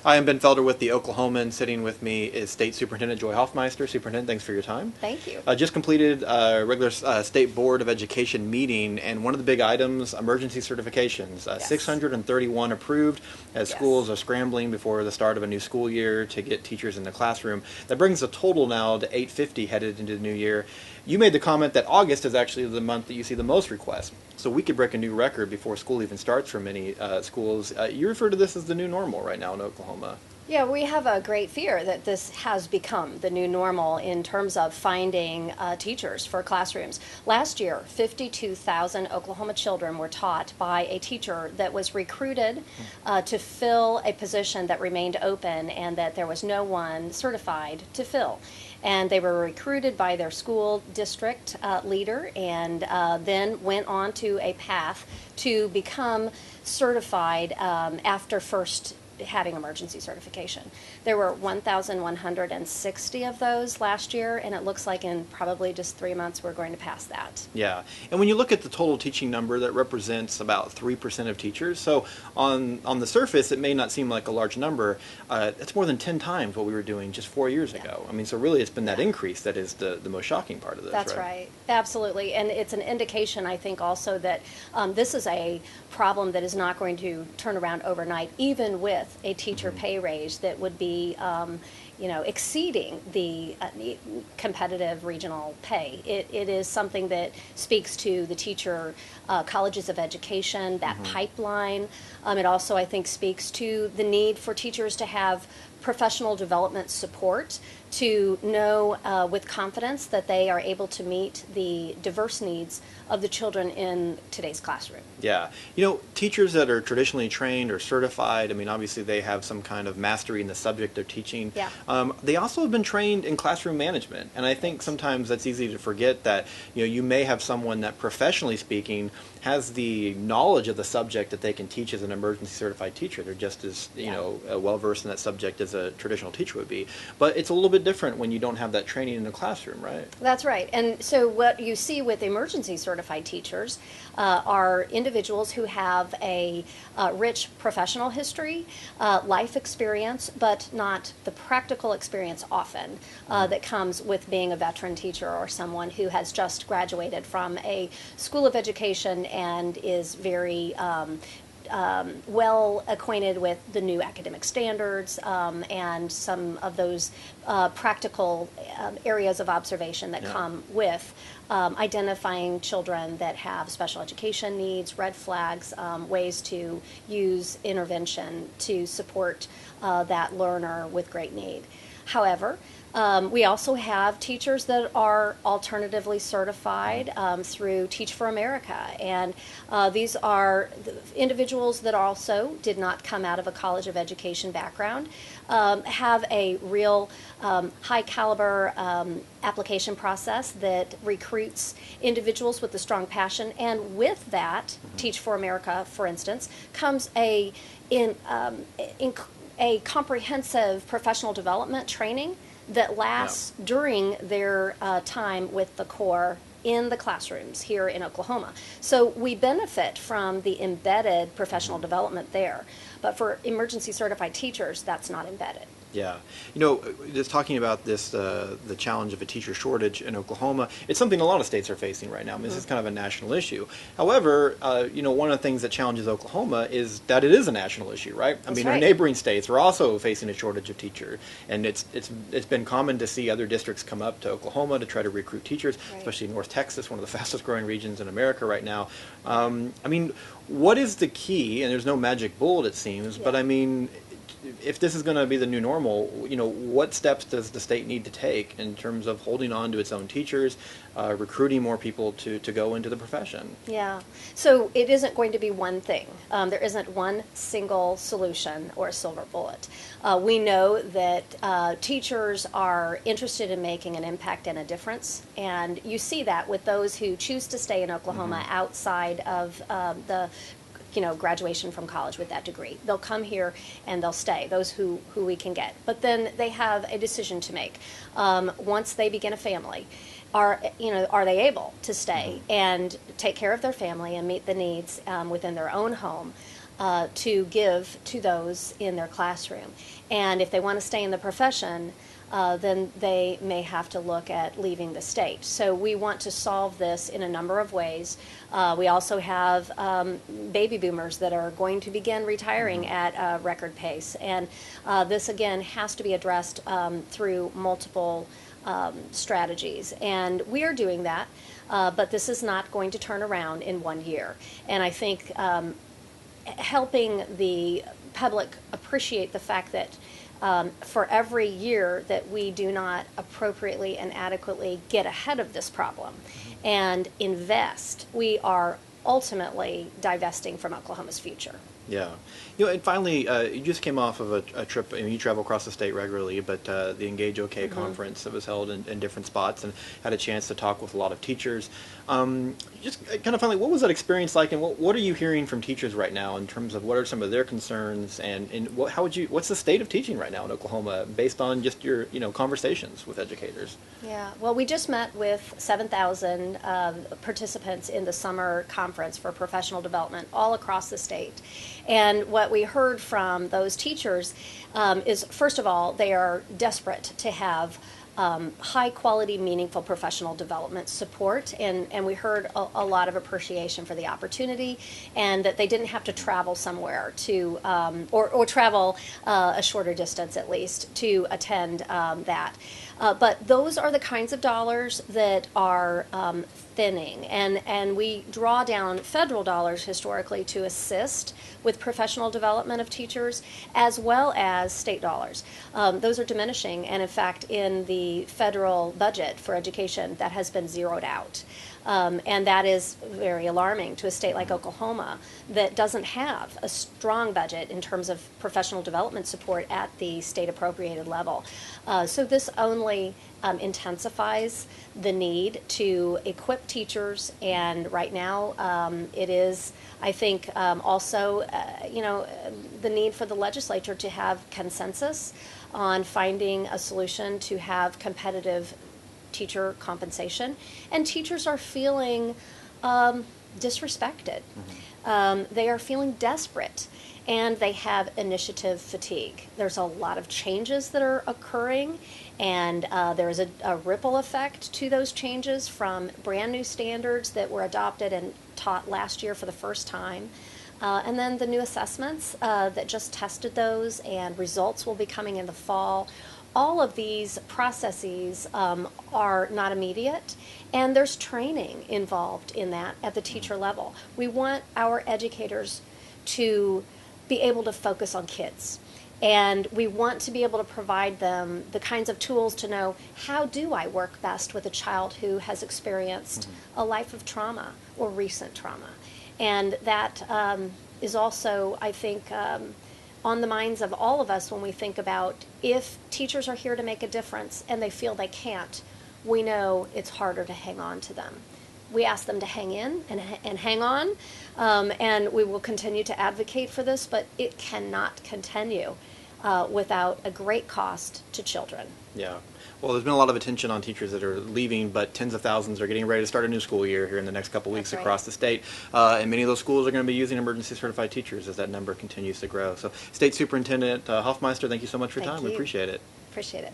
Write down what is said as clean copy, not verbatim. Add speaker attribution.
Speaker 1: Hi, I'm Ben Felder with the Oklahoman. Sitting with me is State Superintendent Joy Hoffmeister. Superintendent, thanks for your time.
Speaker 2: Thank you.
Speaker 1: Just completed a regular State Board of Education meeting, and one of the big items, emergency certifications.
Speaker 2: Yes.
Speaker 1: 631 approved as
Speaker 2: Yes.
Speaker 1: schools are scrambling before the start of a new school year to get teachers in the classroom. That brings the total now to 850 headed into the new year. You made the comment that August is actually the month that you see the most requests. So we could break a new record before school even starts for many schools. You refer to this as the new normal right now in Oklahoma.
Speaker 2: Yeah, we have a great fear that this has become the new normal in terms of finding teachers for classrooms. Last year, 52,000 Oklahoma children were taught by a teacher that was recruited to fill a position that remained open and that there was no one certified to fill. And they were recruited by their school district leader and then went on to a path to become certified after first having emergency certification. There were 1,160 of those last year, and it looks like in probably just 3 months we're going to pass that.
Speaker 1: Yeah, and when you look at the total teaching number, that represents about 3% of teachers. So on the surface, it may not seem like a large number. It's more than 10 times what we were doing just 4 years ago. I mean, so really it's been that increase that is the most shocking part of this,
Speaker 2: That's right. Absolutely. And it's an indication, I think, also that this is a problem that is not going to turn around overnight, even with a teacher pay raise that would be exceeding the competitive regional pay. It is something that speaks to the teacher colleges of education, that pipeline. It also, I think, speaks to the need for teachers to have professional development support to know with confidence that they are able to meet the diverse needs of the children in today's classroom.
Speaker 1: Yeah. You know, teachers that are traditionally trained or certified, I mean, obviously they have some kind of mastery in the subject they're teaching.
Speaker 2: Yeah.
Speaker 1: They also have been trained in classroom management. And I think sometimes that's easy to forget that, you may have someone that professionally speaking has the knowledge of the subject that they can teach as an emergency certified teacher. They're just as, well-versed in that subject as a traditional teacher would be. But it's a little bit different when you don't have that training in the classroom, right?
Speaker 2: That's right. And so what you see with emergency certified teachers are individuals who have a rich professional history, life experience, but not the practical experience often that comes with being a veteran teacher or someone who has just graduated from a school of education and is very well acquainted with the new academic standards and some of those practical areas of observation that come with identifying children that have special education needs, red flags, ways to use intervention to support that learner with great need. However, we also have teachers that are alternatively certified through Teach for America, and these are individuals that also did not come out of a college of education background, have a real high caliber application process that recruits individuals with a strong passion, and with that, Teach for America, for instance, comes a comprehensive professional development training that lasts during their time with the Corps in the classrooms here in Oklahoma. So we benefit from the embedded professional development there. But for emergency certified teachers, that's not embedded.
Speaker 1: Yeah. Just talking about this, the challenge of a teacher shortage in Oklahoma, it's something a lot of states are facing right now. I mean, this is kind of a national issue. However, one of the things that challenges Oklahoma is that it is a national issue, right? I mean, our neighboring states are also facing a shortage of teachers, and it's been common to see other districts come up to Oklahoma to try to recruit teachers, especially North Texas, one of the fastest growing regions in America right now. I mean, what is the key? And there's no magic bullet, it seems, but I mean, if this is going to be the new normal, what steps does the state need to take in terms of holding on to its own teachers, recruiting more people to go into the profession?
Speaker 2: Yeah. So it isn't going to be one thing. There isn't one single solution or a silver bullet. We know that teachers are interested in making an impact and a difference, and you see that with those who choose to stay in Oklahoma outside of the graduation from college with that degree. They'll come here and they'll stay, those who we can get. But then they have a decision to make. Once they begin a family, are they able to stay and take care of their family and meet the needs within their own home? to give to those in their classroom. And if they want to stay in the profession, then they may have to look at leaving the state. So we want to solve this in a number of ways. We also have baby boomers that are going to begin retiring at a record pace. And this, again, has to be addressed through multiple strategies. And we are doing that, but this is not going to turn around in 1 year. And I think helping the public appreciate the fact that for every year that we do not appropriately and adequately get ahead of this problem and invest, we are ultimately divesting from Oklahoma's future.
Speaker 1: Yeah. And finally, you just came off of a trip. You travel across the state regularly, but the Engage OK conference that was held in different spots, and had a chance to talk with a lot of teachers. Just kind of finally, what was that experience like, and what are you hearing from teachers right now in terms of what are some of their concerns, and what's the state of teaching right now in Oklahoma based on just your conversations with educators?
Speaker 2: Yeah, well, we just met with 7,000 participants in the summer conference for professional development all across the state. And what we heard from those teachers is, first of all, they are desperate to have high quality, meaningful professional development support, and we heard a lot of appreciation for the opportunity, and that they didn't have to travel somewhere to, or travel a shorter distance at least to attend that. But those are the kinds of dollars that are thinning, and we draw down federal dollars historically to assist with professional development of teachers, as well as state dollars. Those are diminishing, and in fact, in the federal budget for education, that has been zeroed out. And that is very alarming to a state like Oklahoma that doesn't have a strong budget in terms of professional development support at the state appropriated level. So this only intensifies the need to equip teachers, and right now it is, I think, also the need for the legislature to have consensus on finding a solution to have competitive teacher compensation. And teachers are feeling disrespected. They are feeling desperate, and they have initiative fatigue. There's a lot of changes that are occurring, and there is a ripple effect to those changes from brand new standards that were adopted and taught last year for the first time. And then the new assessments that just tested those, and results will be coming in the fall. All of these processes are not immediate, and there's training involved in that at the teacher level. We want our educators to be able to focus on kids, and we want to be able to provide them the kinds of tools to know, how do I work best with a child who has experienced a life of trauma or recent trauma. And that is also, I think, on the minds of all of us when we think about, if teachers are here to make a difference and they feel they can't, we know it's harder to hang on to them. We ask them to hang in and hang on, and we will continue to advocate for this, but it cannot continue without a great cost to children.
Speaker 1: Yeah. Well, there's been a lot of attention on teachers that are leaving, but tens of thousands are getting ready to start a new school year here in the next couple weeks across the state. And many of those schools are going to be using emergency certified teachers as that number continues to grow. So, State Superintendent Hoffmeister, thank you so much for your time. We appreciate it.
Speaker 2: Appreciate it.